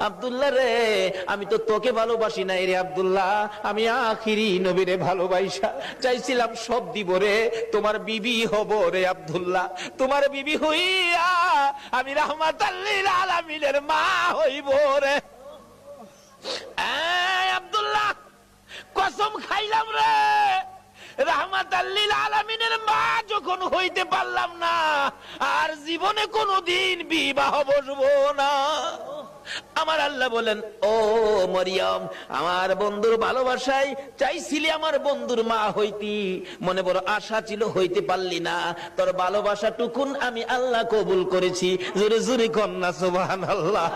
আব্দুল্লাহ রে, আমি তো তোকে ভালোবাসি নাই রে আব্দুল্লাহ, আমি আখিরি নবীরে ভালোবাসা চাইছিলাম সব দিব রে, তোমার বিবি হব রে আব্দুল্লাহ, তোমার বিবি হইয়া আমি রাহমাতাল লিল আলামিনের মা হইব রে। আব্দুল্লাহ, কসম খাইলাম রে, রাহমাতাল লিল আলামিনের মা যখন হইতে পারলাম না, আর জীবনে কোনোদিন বিবাহ বসবো না। আমার আল্লাহ বলেন, ও মরিয়ম, আমার বন্ধুর ভালোবাসায় চাইছিলি আমার বন্ধুর মা হইতি, মনে বড় আশা ছিল, হইতে পারলি না, তোর ভালোবাসা টুকুন আমি আল্লাহ কবুল করেছি। জোরে জোরে কন্যা সুবহানাল্লাহ।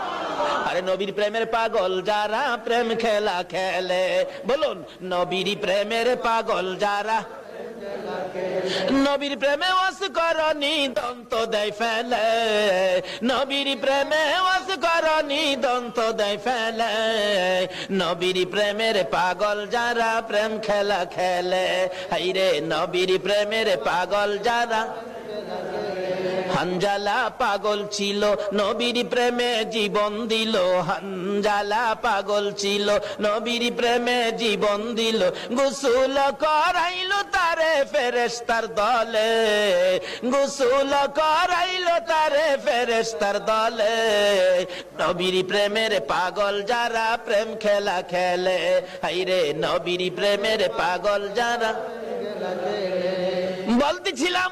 আরে নবীর প্রেমের পাগল যারা প্রেম খেলা খেলে, বলুন নবীর প্রেমের পাগল যারা, নবীর প্রেমে ওয়াস করনি দন্ত দেয় ফেলে, নবীর প্রেমে ওয়াস করনি দন্ত দেয় ফেলে, নবীর প্রেমের পাগল যারা প্রেম খেলা খেলে, হাইরে নবীর প্রেমের পাগল যারা। হানজালা পাগল ছিল নবীর প্রেমে জীবন দিল, হানজালা পাগল ছিল নবীর প্রেমে জীবন দিল, গোসল করাইল তারে ফেরেশতার দলে, গোসল করাইল তারে ফেরেশতার দলে, নবীর প্রেমের পাগল যারা প্রেম খেলা খেলে, হাইরে নবীর প্রেমের পাগল যারা। বলতেছিলাম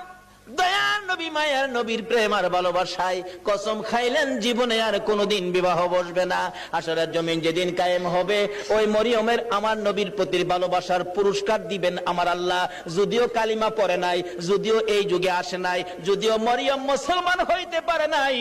দয়ার নবী মায়ার নবীর প্রেম আর ভালোবাসায় কসম খাইলেন জীবনে আর কোনোদিন বিবাহ বসবে না। আসরের জমিন যেদিন কায়েম হবে, ওই মরিয়মের আমার নবীর প্রতি ভালোবাসার পুরস্কার দিবেন আমার আল্লাহ। যদিও কালিমা পড়ে নাই, যদিও এই যুগে আসে নাই, যদিও মরিয়ম মুসলমান হইতে পারে নাই।